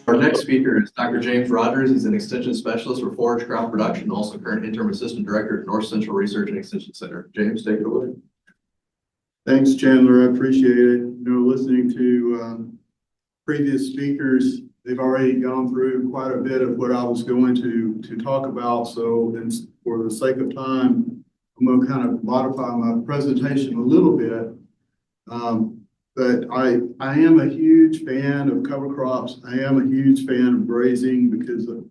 Our next speaker is Dr. James Rogers. He's an extension specialist for forage crop production, also current interim assistant director at North Central Research and Extension Center. James, take it away. Thanks, Chandler. I appreciate it. Listening to previous speakers, they've already gone through quite a bit of what I was going to talk about. So, for the sake of time, I'm going to kind of modify my presentation a little bit. But I am a huge fan of cover crops. I am a huge fan of grazing because of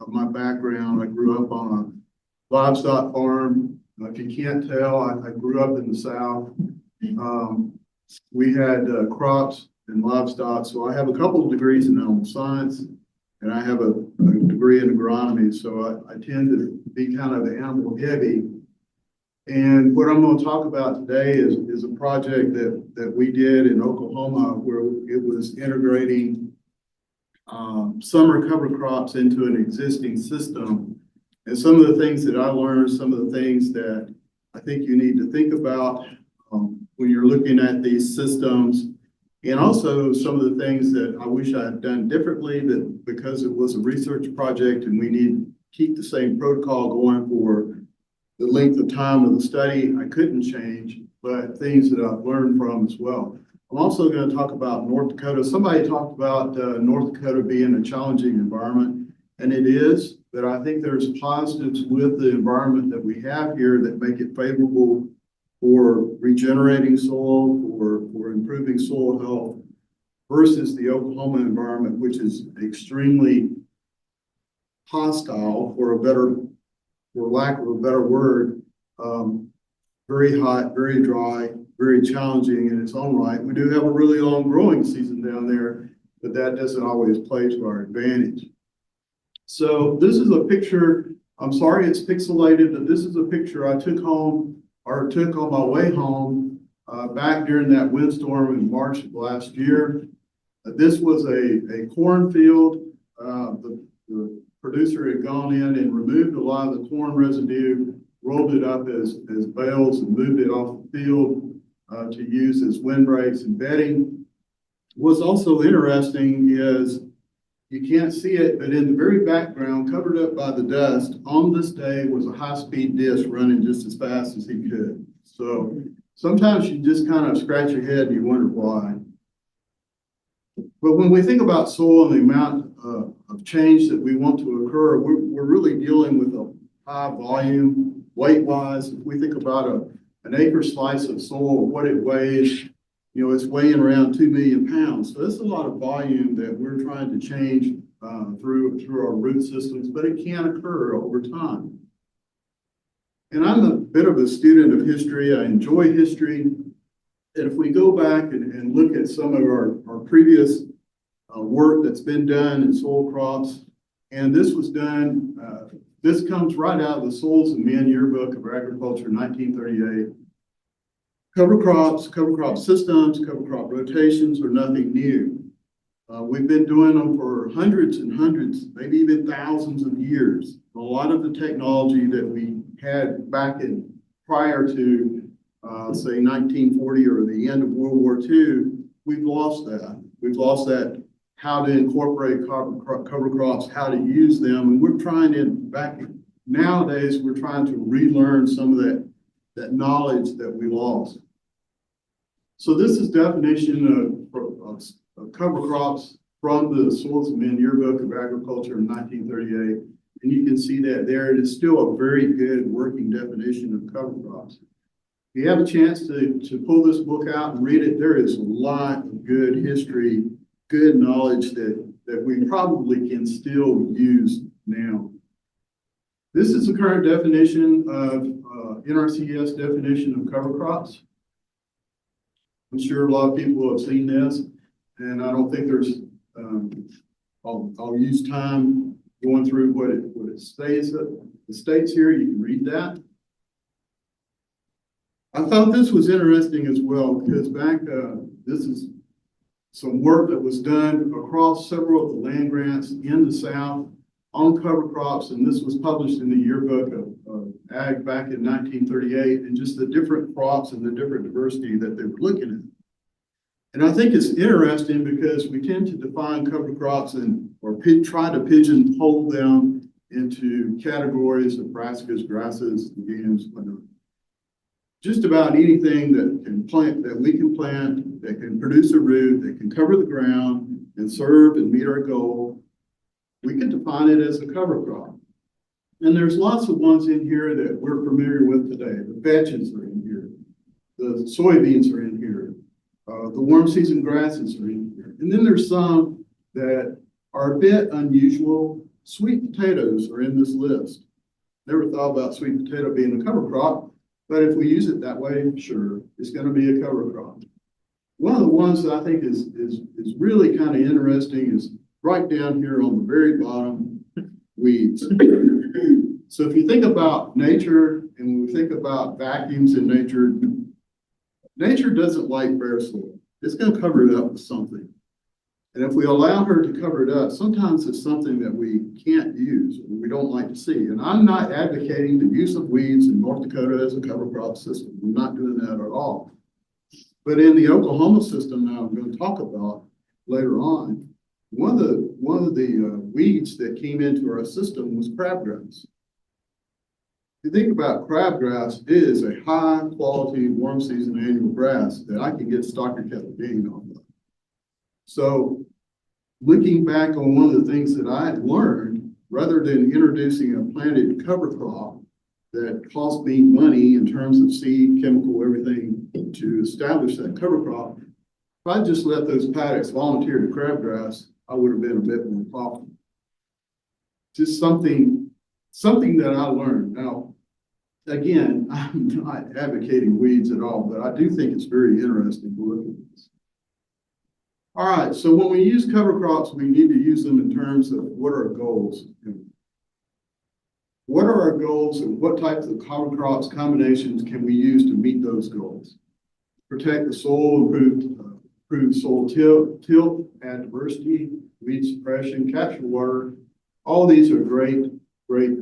my background. I grew up on a livestock farm. If you can't tell, I grew up in the South. We had crops and livestock. So I have a couple of degrees in animal science, and I have a degree in agronomy. So I tend to be kind of animal heavy. And what I'm going to talk about today is a project that we did in Oklahoma where it was integrating summer cover crops into an existing system. And some of the things that I learned, some of the things that I think you need to think about when you're looking at these systems, and also some of the things that I wish I had done differently, that because it was a research project and we need to keep the same protocol going for the length of time of the study, I couldn't change, but things that I've learned from as well. I'm also going to talk about North Dakota. Somebody talked about North Dakota being a challenging environment, and it is, but I think there's positives with the environment that we have here that make it favorable for regenerating soil, for improving soil health, versus the Oklahoma environment, which is extremely hostile, for lack of a better word, very hot, very dry, very challenging in its own right. We do have a really long growing season down there, but that doesn't always play to our advantage. So this is a picture, I'm sorry it's pixelated, but this is a picture I took home, or took on my way home back during that windstorm in March of last year. This was a cornfield. The producer had gone in and removed a lot of the corn residue, rolled it up as bales and moved it off the field to use as windbreaks and bedding. What's also interesting is, you can't see it, but in the very background, covered up by the dust, on this day was a high-speed disc running just as fast as he could. So sometimes you just kind of scratch your head and you wonder why. But when we think about soil and the amount of change that we want to occur, we're really dealing with a high volume, weight-wise. If we think about an acre slice of soil, what it weighs, it's weighing around 2 million pounds. So that's a lot of volume that we're trying to change through our root systems, but it can occur over time. And I'm a bit of a student of history. I enjoy history. And if we go back and look at some of our previous work that's been done in soil crops, and this was done, this comes right out of the Soils and Men Yearbook of Agriculture, 1938. Cover crop systems, cover crop rotations are nothing new. We've been doing them for hundreds and hundreds, maybe even thousands of years. A lot of the technology that we had back in prior to, say, 1940 or the end of World War II, we've lost that. We've lost that, how to incorporate cover crops, how to use them. And we're trying nowadays, we're trying to relearn some of that knowledge that we lost. So this is definition of cover crops from the Soils and Men Yearbook of Agriculture in 1938. And you can see that there. It is still a very good working definition of cover crops. If you have a chance to pull this book out and read it, there is a lot of good history, good knowledge that we probably can still use now. This is the current definition of NRCS definition of cover crops. I'm sure a lot of people have seen this, and I don't think there's, I'll use time going through what it states. The states here, you can read that. I thought this was interesting as well, because this is some work that was done across several of the land grants in the South on cover crops, and this was published in the Yearbook of Ag back in 1938, and just the different crops and the different diversity that they were looking at. And I think it's interesting because we tend to define cover crops or try to pigeonhole them into categories of brassicas, grasses, legumes, whatnot. Just about anything that we can plant, that can produce a root, that can cover the ground and serve and meet our goal, we can define it as a cover crop. And there's lots of ones in here that we're familiar with today. The vetches are in here. The soybeans are in here. The warm season grasses are in here. And then there's some that are a bit unusual. Sweet potatoes are in this list. Never thought about sweet potato being a cover crop, but if we use it that way, sure, it's going to be a cover crop. One of the ones that I think is really kind of interesting is right down here on the very bottom, weeds. So if you think about nature and when we think about vacuums in nature, nature doesn't like bare soil. It's going to cover it up with something. And if we allow her to cover it up, sometimes it's something that we can't use or we don't like to see. And I'm not advocating the use of weeds in North Dakota as a cover crop system. I'm not doing that at all. But in the Oklahoma system now I'm going to talk about later on, one of the weeds that came into our system was crabgrass. If you think about crabgrass, it is a high quality warm season annual grass that I can get stocker kettle gain off of. So looking back on one of the things that I had learned, rather than introducing a planted cover crop that cost me money in terms of seed, chemical, everything to establish that cover crop, if I just let those paddocks volunteer to crabgrass, I would have been a bit more profitable. Just something that I learned. Now, again, I'm not advocating weeds at all, but I do think it's very interesting to look at this. All right, so when we use cover crops, we need to use them in terms of what are our goals. What are our goals and what types of cover crops combinations can we use to meet those goals? Protect the soil, improve soil tilt, add diversity, weed suppression, capture water. All these are great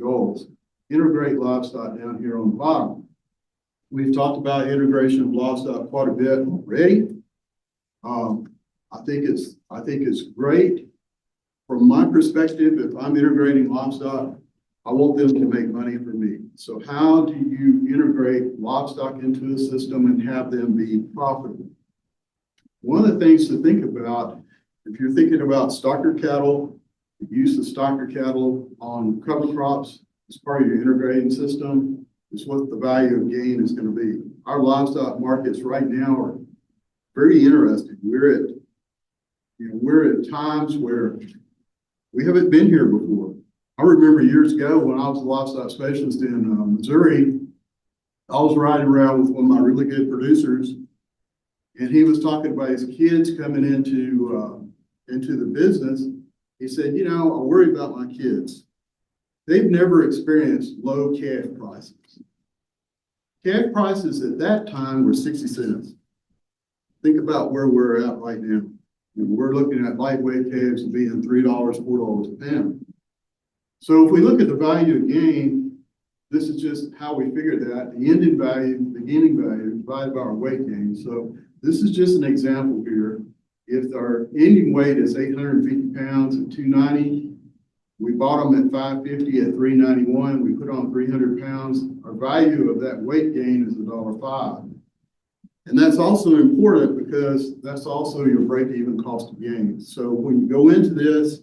goals. Integrate livestock down here on the bottom. We've talked about integration of livestock quite a bit already. I think it's great. From my perspective, if I'm integrating livestock, I want them to make money for me. So how do you integrate livestock into a system and have them be profitable? One of the things to think about, if you're thinking about stocker cattle, the use of stocker cattle on cover crops as part of your integrating system is what the value of gain is going to be. Our livestock markets right now are very interesting. We're at times where we haven't been here before. I remember years ago when I was a livestock specialist in Missouri, I was riding around with one of my really good producers, and he was talking about his kids coming into the business. He said, I worry about my kids. They've never experienced low calf prices. Calf prices at that time were 60 cents. Think about where we're at right now. We're looking at lightweight calves being $3, $4 a pound. So if we look at the value of gain, this is just how we figure that. The ending value, the beginning value divided by our weight gain. So this is just an example here. If our ending weight is 850 pounds at 290, we bought them at 550 at 391. We put on 300 pounds. Our value of that weight gain is $1.05. And that's also important because that's also your break-even cost of gain. So when you go into this,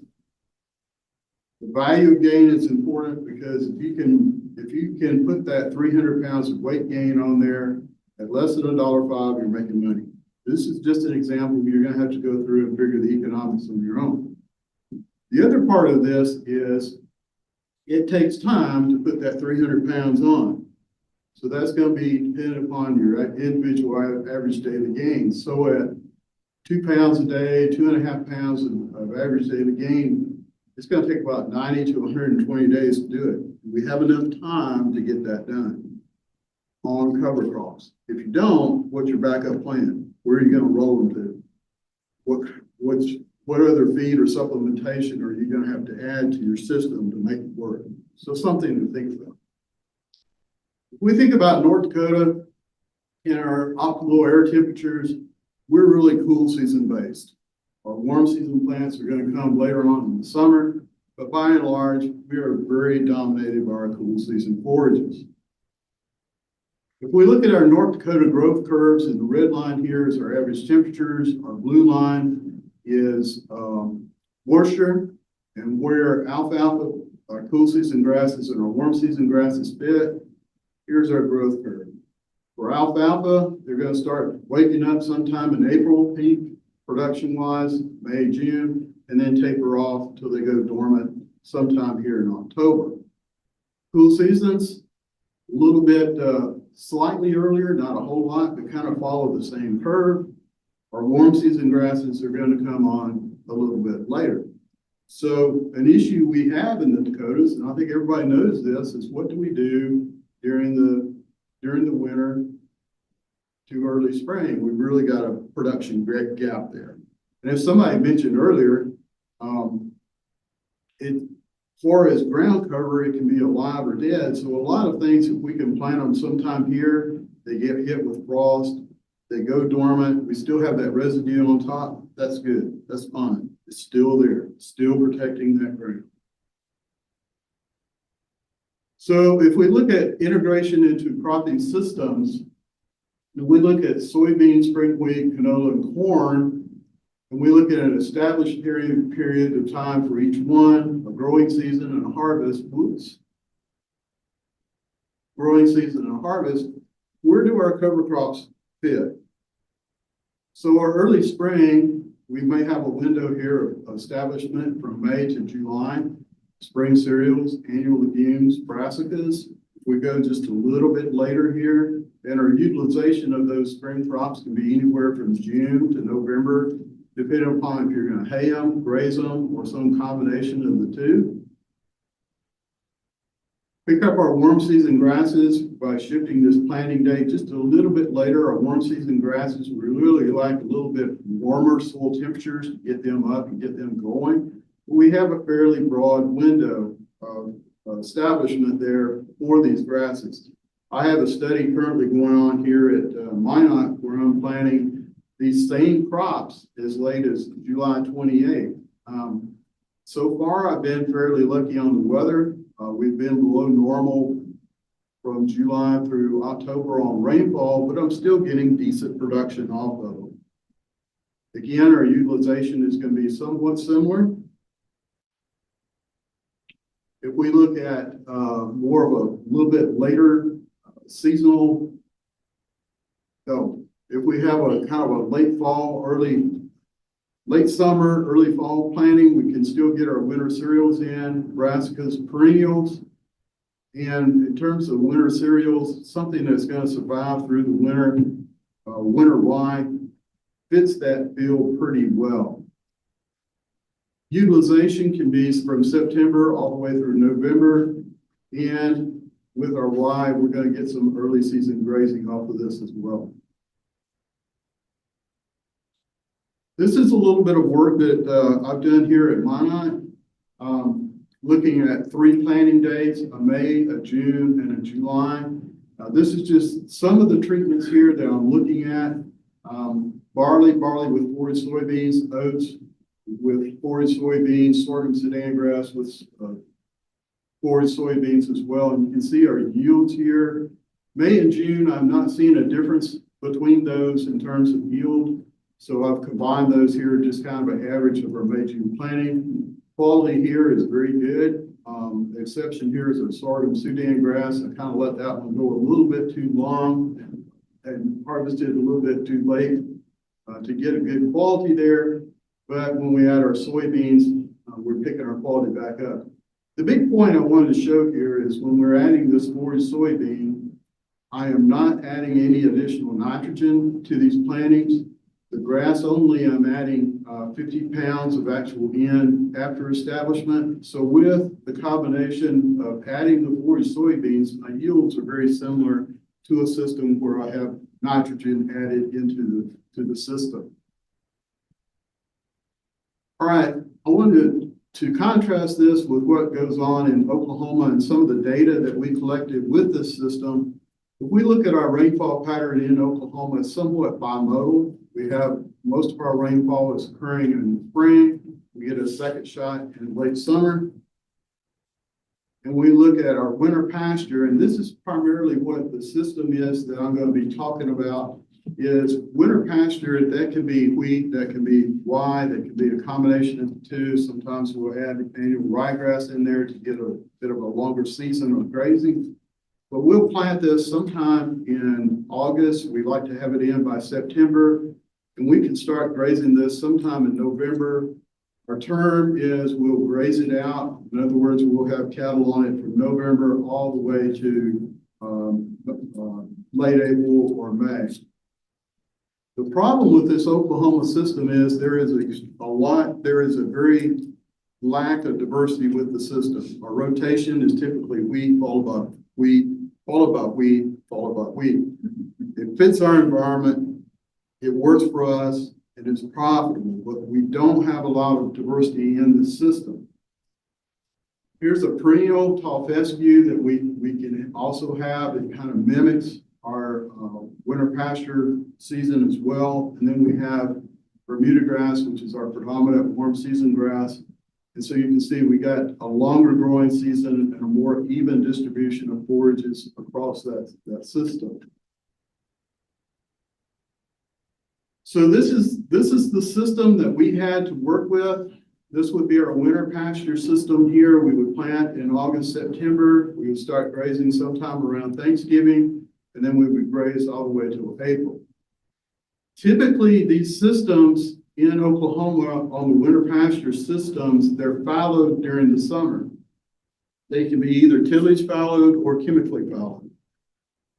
the value of gain is important because if you can put that 300 pounds of weight gain on there at less than $1.05, you're making money. This is just an example. You're going to have to go through and figure the economics on your own. The other part of this is it takes time to put that 300 pounds on. So that's going to be dependent upon your individual average daily gain. So at 2 pounds a day, 2.5 pounds of average daily gain, it's going to take about 90 to 120 days to do it. We have enough time to get that done on cover crops. If you don't, what's your backup plan? Where are you going to roll them to? What other feed or supplementation are you going to have to add to your system to make it work? So something to think about. If we think about North Dakota and our optimal air temperatures, we're really cool season based. Our warm season plants are going to come later on in the summer, but by and large, we are very dominated by our cool season forages. If we look at our North Dakota growth curves, and the red line here is our average temperatures, our blue line is moisture, and where alfalfa, our cool season grasses, and our warm season grasses fit, here's our growth curve. For alfalfa, they're going to start waking up sometime in April, peak production-wise, May, June, and then taper off until they go dormant sometime here in October. Cool seasons, a little bit slightly earlier, not a whole lot, but kind of follow the same curve. Our warm season grasses are going to come on a little bit later. So an issue we have in the Dakotas, and I think everybody knows this, is what do we do during the winter to early spring? We've really got a production gap there. And as somebody mentioned earlier, far as ground cover, it can be alive or dead. So a lot of things, if we can plant them sometime here, they get hit with frost, they go dormant, we still have that residue on top, that's good, that's fine. It's still there, still protecting that ground. So if we look at integration into cropping systems, and we look at soybean, spring wheat, canola, and corn, and we look at an established period of time for each one, a growing season and a harvest, growing season and a harvest, where do our cover crops fit? So our early spring, we may have a window here of establishment from May to July, spring cereals, annual legumes, brassicas. If we go just a little bit later here, then our utilization of those spring crops can be anywhere from June to November, depending upon if you're going to hay them, graze them, or some combination of the two. Pick up our warm season grasses by shifting this planting date just a little bit later. Our warm season grasses, we really like a little bit warmer soil temperatures to get them up and get them going. We have a fairly broad window of establishment there for these grasses. I have a study currently going on here at Minot where I'm planting these same crops as late as July 28th. So far, I've been fairly lucky on the weather. We've been below normal from July through October on rainfall, but I'm still getting decent production off of them. Again, our utilization is going to be somewhat similar. If we look at more of a little bit later seasonal, if we have a kind of a late fall, late summer, early fall planting, we can still get our winter cereals in, brassicas, perennials. And in terms of winter cereals, something that's going to survive through the winter, winter rye, fits that field pretty well. Utilization can be from September all the way through November. And with our rye, we're going to get some early season grazing off of this as well. This is a little bit of work that I've done here at Minot, looking at 3 planting dates, a May, a June, and a July. This is just some of the treatments here that I'm looking at. Barley with forage soybeans, oats with forage soybeans, sorghum Sudan grass with forage soybeans as well. And you can see our yields here. May and June, I'm not seeing a difference between those in terms of yield. So I've combined those here, just kind of an average of our May-June planting. Quality here is very good. The exception here is our sorghum Sudan grass. I kind of let that one go a little bit too long and harvested a little bit too late to get a good quality there. But when we add our soybeans, we're picking our quality back up. The big point I wanted to show here is when we're adding this forage soybean, I am not adding any additional nitrogen to these plantings. The grass only, I'm adding 50 pounds of actual N after establishment. So with the combination of adding the forage soybeans, my yields are very similar to a system where I have nitrogen added into the system. All right, I wanted to contrast this with what goes on in Oklahoma and some of the data that we collected with this system. If we look at our rainfall pattern in Oklahoma, it's somewhat bimodal. We have most of our rainfall is occurring in the spring. We get a second shot in late summer. And we look at our winter pasture, and this is primarily what the system is that I'm going to be talking about, is winter pasture. That can be wheat, that can be rye, that can be a combination of the two. Sometimes we'll add annual ryegrass in there to get a bit of a longer season of grazing. But we'll plant this sometime in August. We'd like to have it in by September, and we can start grazing this sometime in November. Our term is we'll graze it out. In other words, we'll have cattle on it from November all the way to late April or May. The problem with this Oklahoma system is there is a very lack of diversity with the system. Our rotation is typically wheat, followed by wheat, followed by wheat, followed by wheat. It fits our environment. It works for us. It is profitable, but we don't have a lot of diversity in the system. Here's a perennial tall fescue that we can also have. It kind of mimics our winter pasture season as well. And then we have Bermuda grass, which is our predominant warm season grass. And so you can see we got a longer growing season and a more even distribution of forages across that system. So this is the system that we had to work with. This would be our winter pasture system here. We would plant in August, September. We would start grazing sometime around Thanksgiving, and then we would graze all the way to April. Typically, these systems in Oklahoma on the winter pasture systems, they're fallowed during the summer. They can be either tillage fallowed or chemically fallowed.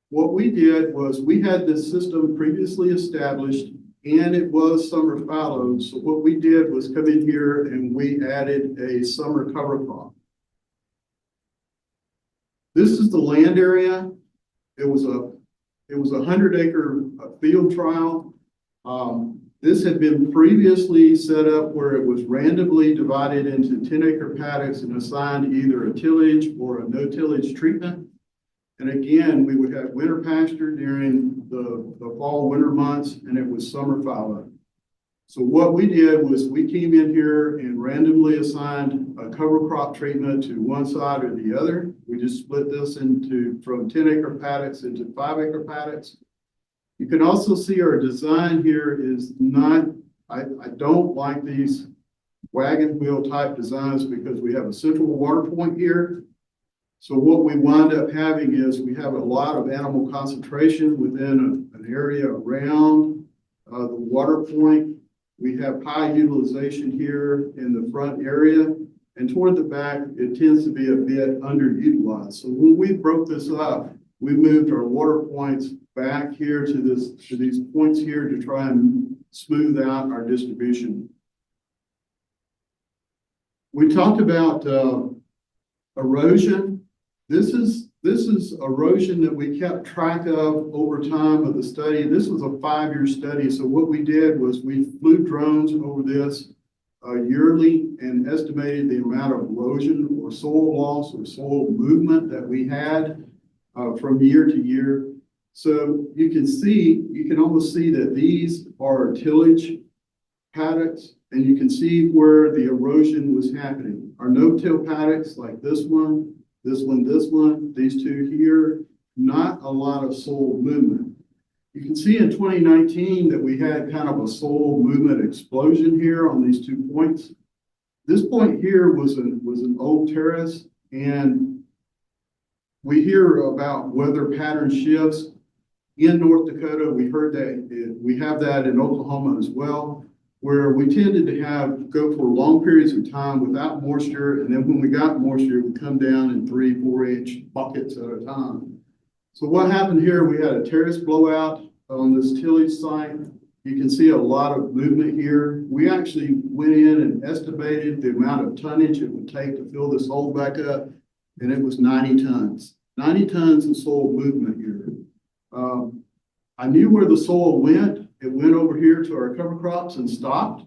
What we did was we had this system previously established, and it was summer fallowed. So what we did was come in here and we added a summer cover crop. This is the land area. It was a 100-acre field trial. This had been previously set up where it was randomly divided into 10-acre paddocks and assigned either a tillage or a no-tillage treatment. And again, we would have winter pasture during the fall, winter months, and it was summer fallow. So what we did was we came in here and randomly assigned a cover crop treatment to one side or the other. We just split this from 10-acre paddocks into 5-acre paddocks. You can also see our design here is not, I don't like these wagon wheel type designs because we have a central water point here. So what we wind up having is we have a lot of animal concentration within an area around the water point. We have high utilization here in the front area, and toward the back, it tends to be a bit underutilized. So when we broke this up, we moved our water points back here to these points here to try and smooth out our distribution. We talked about erosion. This is erosion that we kept track of over time of the study. This was a 5-year study. So what we did was we flew drones over this yearly and estimated the amount of erosion or soil loss or soil movement that we had from year to year. So you can almost see that these are tillage paddocks, and you can see where the erosion was happening. Our no-till paddocks like this one, these two here, not a lot of soil movement. You can see in 2019 that we had kind of a soil movement explosion here on these 2 points. This point here was an old terrace, and we hear about weather pattern shifts. In North Dakota, we heard that we have that in Oklahoma as well, where we tended to go for long periods of time without moisture, and then when we got moisture, it would come down in 3-4 inch buckets at a time. So what happened here, we had a terrace blowout on this tillage site. You can see a lot of movement here. We actually went in and estimated the amount of tonnage it would take to fill this hole back up, and it was 90 tons. 90 tons of soil movement here. I knew where the soil went. It went over here to our cover crops and stopped.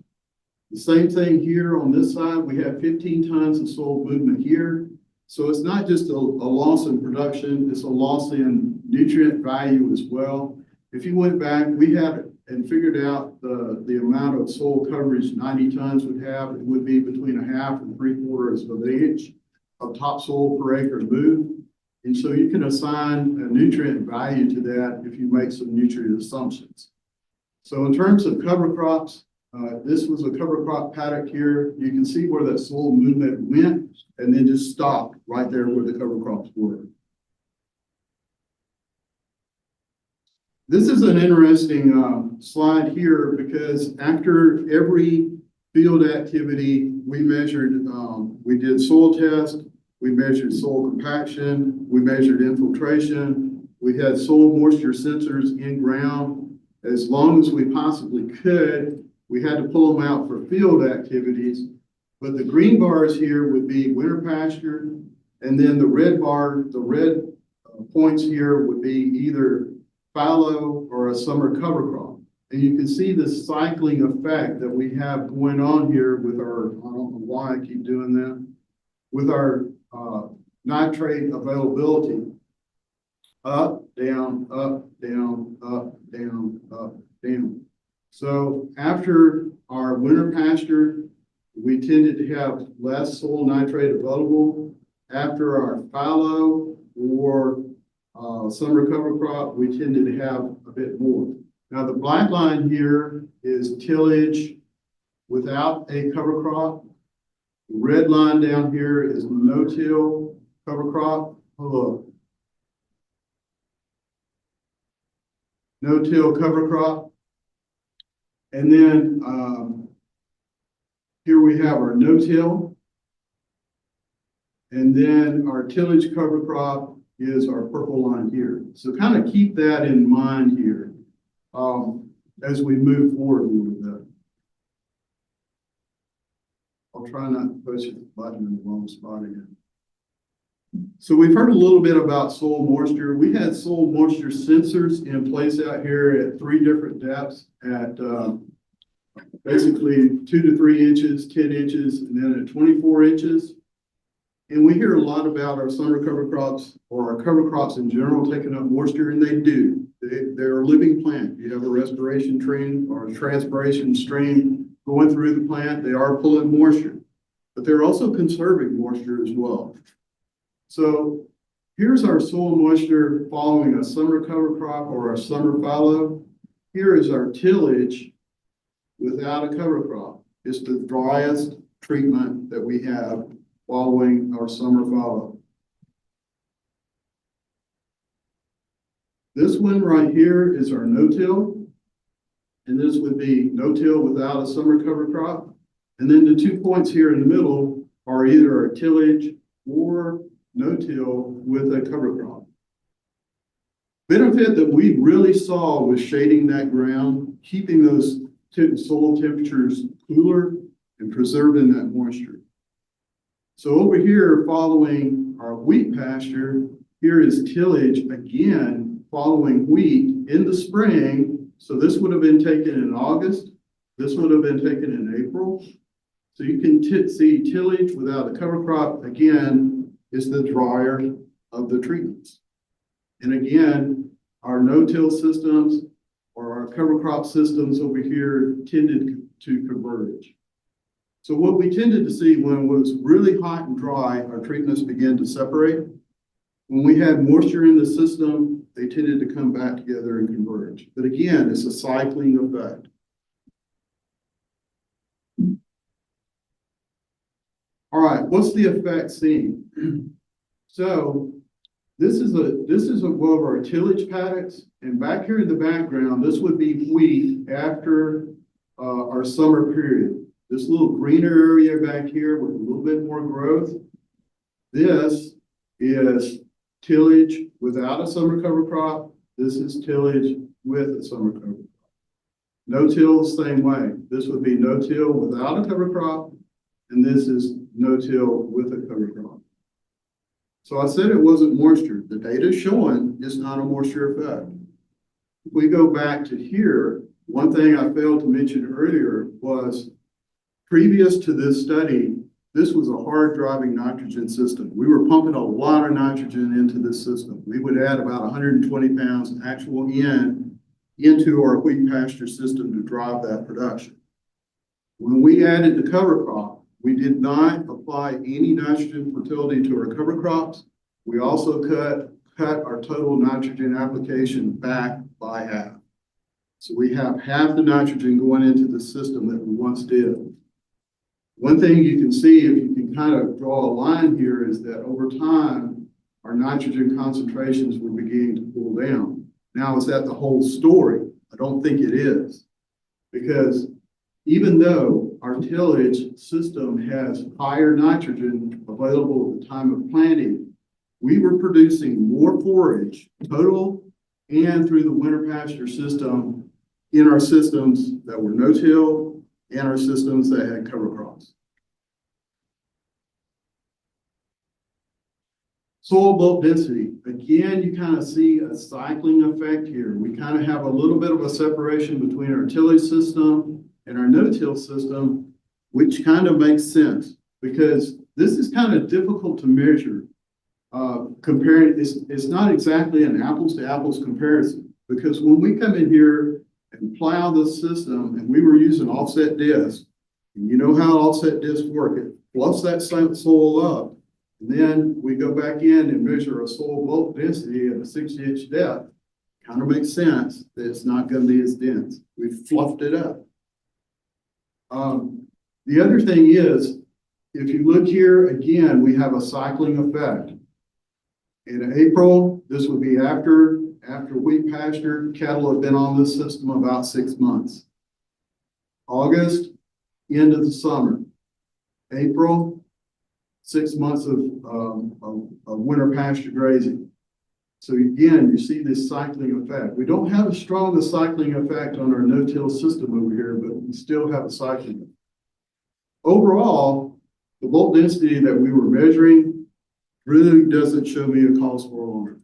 The same thing here on this side. We have 15 tons of soil movement here. So it's not just a loss in production, it's a loss in nutrient value as well. If you went back, we had and figured out the amount of soil coverage 90 tons would have. It would be between 1/2 and 3/4 of an inch of topsoil per acre moved. And so you can assign a nutrient value to that if you make some nutrient assumptions. So in terms of cover crops, this was a cover crop paddock here. You can see where that soil movement went and then just stopped right there where the cover crops were. This is an interesting slide here because after every field activity, we measured, we did soil test, we measured soil compaction, we measured infiltration, we had soil moisture sensors in ground. As long as we possibly could, we had to pull them out for field activities. But the green bars here would be winter pasture, and then the red points here would be either fallow or a summer cover crop. And you can see the cycling effect that we have going on here with our, I don't know why I keep doing that, with our nitrate availability. Up, down, up, down, up, down, up, down. So after our winter pasture, we tended to have less soil nitrate available. After our fallow or summer cover crop, we tended to have a bit more. Now the black line here is tillage without a cover crop. The red line down here is no-till cover crop. Hello. No-till cover crop. And then here we have our no-till. And then our tillage cover crop is our purple line here. So kind of keep that in mind here as we move forward a little bit. I'll try not to push the button in the wrong spot again. So we've heard a little bit about soil moisture. We had soil moisture sensors in place out here at 3 different depths at basically 2 to 3 inches, 10 inches, and then at 24 inches. And we hear a lot about our summer cover crops or our cover crops in general taking up moisture, and they do. They're a living plant. You have a respiration stream or a transpiration stream going through the plant. They are pulling moisture, but they're also conserving moisture as well. So here's our soil moisture following a summer cover crop or a summer fallow. Here is our tillage without a cover crop. It's the driest treatment that we have following our summer fallow. This one right here is our no-till, and this would be no-till without a summer cover crop. And then the 2 points here in the middle are either our tillage or no-till with a cover crop. Benefit that we really saw was shading that ground, keeping those soil temperatures cooler and preserving that moisture. So over here, following our wheat pasture, here is tillage again, following wheat in the spring. So this would have been taken in August. This would have been taken in April. So you can see tillage without a cover crop, again, is the drier of the treatments. And again, our no-till systems or our cover crop systems over here tended to converge. So what we tended to see when it was really hot and dry, our treatments began to separate. When we had moisture in the system, they tended to come back together and converge. But again, it's a cycling effect. All right, what's the effect seen? So this is one of our tillage paddocks, and back here in the background, this would be wheat after our summer period. This little greener area back here with a little bit more growth. This is tillage without a summer cover crop. This is tillage with a summer cover crop. No-till, same way. This would be no-till without a cover crop, and this is no-till with a cover crop. So I said it wasn't moisture. The data is showing it's not a moisture effect. If we go back to here, one thing I failed to mention earlier was previous to this study, this was a hard driving nitrogen system. We were pumping a lot of nitrogen into this system. We would add about 120 pounds actual in into our wheat pasture system to drive that production. When we added the cover crop, we did not apply any nitrogen fertility to our cover crops. We also cut our total nitrogen application back by half. So we have half the nitrogen going into the system that we once did. One thing you can see, if you can kind of draw a line here, is that over time, our nitrogen concentrations were beginning to cool down. Now, is that the whole story? I don't think it is. Because even though our tillage system has higher nitrogen available at the time of planting, we were producing more forage total and through the winter pasture system in our systems that were no-till and our systems that had cover crops. Soil bulk density. Again, you kind of see a cycling effect here. We kind of have a little bit of a separation between our tillage system and our no-till system, which kind of makes sense because this is kind of difficult to measure. Comparing, it's not exactly an apples to apples comparison because when we come in here and plow this system and we were using offset discs, and you know how offset discs work, it fluffs that soil up, and then we go back in and measure a soil bulk density at a 6-inch depth. Kind of makes sense that it's not going to be as dense. We've fluffed it up. The other thing is, if you look here again, we have a cycling effect. In April, this would be after wheat pasture, cattle have been on this system about 6 months. August, end of the summer. April, 6 months of winter pasture grazing. So again, you see this cycling effect. We don't have as strong a cycling effect on our no-till system over here, but we still have a cycling. Overall, the bulk density that we were measuring really doesn't show me a cause for alarm.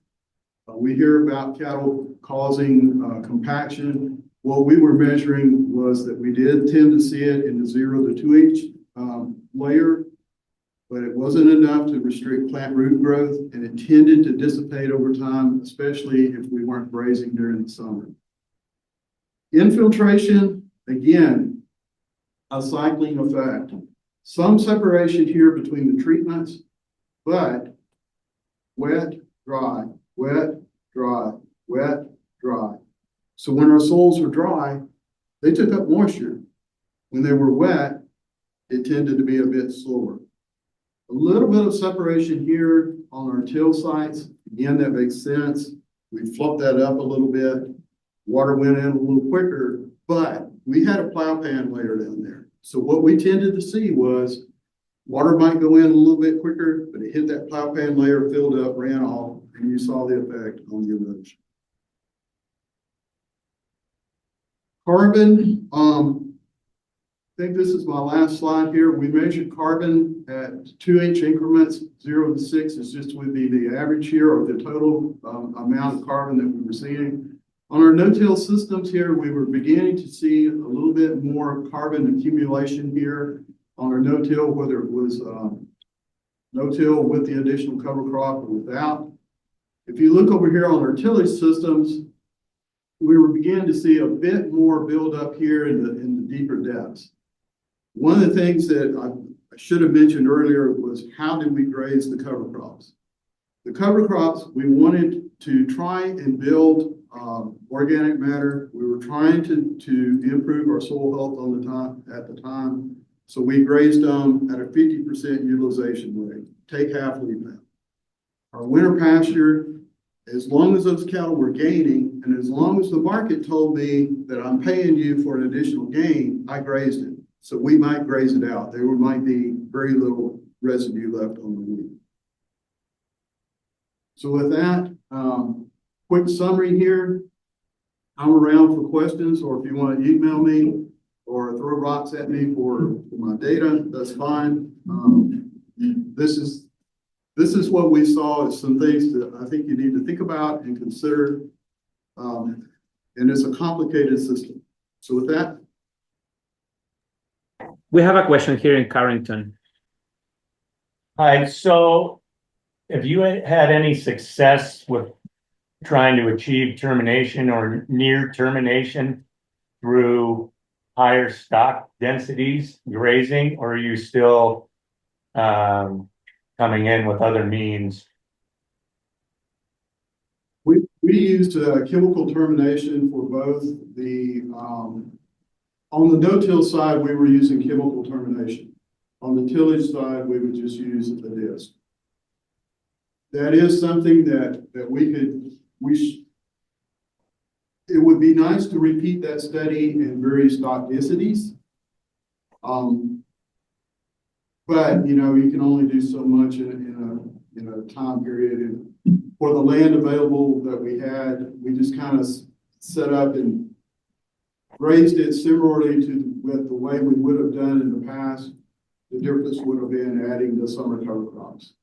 We hear about cattle causing compaction. What we were measuring was that we did tend to see it in the 0 to 2-inch layer, but it wasn't enough to restrict plant root growth, and it tended to dissipate over time, especially if we weren't grazing during the summer. Infiltration, again, a cycling effect. Some separation here between the treatments, but wet, dry, wet, dry, wet, dry. So when our soils were dry, they took up moisture. When they were wet, it tended to be a bit slower. A little bit of separation here on our till sites. Again, that makes sense. We fluffed that up a little bit. Water went in a little quicker, but we had a plow pan layer down there. So what we tended to see was water might go in a little bit quicker, but it hit that plow pan layer, filled up, ran off, and you saw the effect on the erosion. Carbon, I think this is my last slide here. We measured carbon at 2-inch increments. 0 to 6 is just would be the average here, or the total amount of carbon that we were seeing. On our no-till systems here, we were beginning to see a little bit more carbon accumulation here on our no-till, whether it was no-till with the additional cover crop or without. If you look over here on our tillage systems, we were beginning to see a bit more buildup here in the deeper depths. One of the things that I should have mentioned earlier was how did we graze the cover crops? The cover crops, we wanted to try and build organic matter. We were trying to improve our soil health at the time. So we grazed them at a 50% utilization rate. Take half leave out. Our winter pasture, as long as those cattle were gaining, and as long as the market told me that I'm paying you for an additional gain, I grazed it. So we might graze it out. There might be very little residue left on the wheat. So with that, quick summary here. I'm around for questions, or if you want to email me or throw rocks at me for my data, that's fine. This is what we saw as some things that I think you need to think about and consider. And it's a complicated system. So with that. We have a question here in Carrington. Hi, so have you had any success with trying to achieve termination or near termination through higher stock densities, grazing, or are you still coming in with other means? We used chemical termination for both the, on the no-till side, we were using chemical termination. On the tillage side, we would just use the disc. That is something that it would be nice to repeat that study in various stock densities. But, you know, you can only do so much in a time period. And for the land available that we had, we just kind of set up and raised it similarly to with the way we would have done in the past. The difference would have been adding the summer cover crops.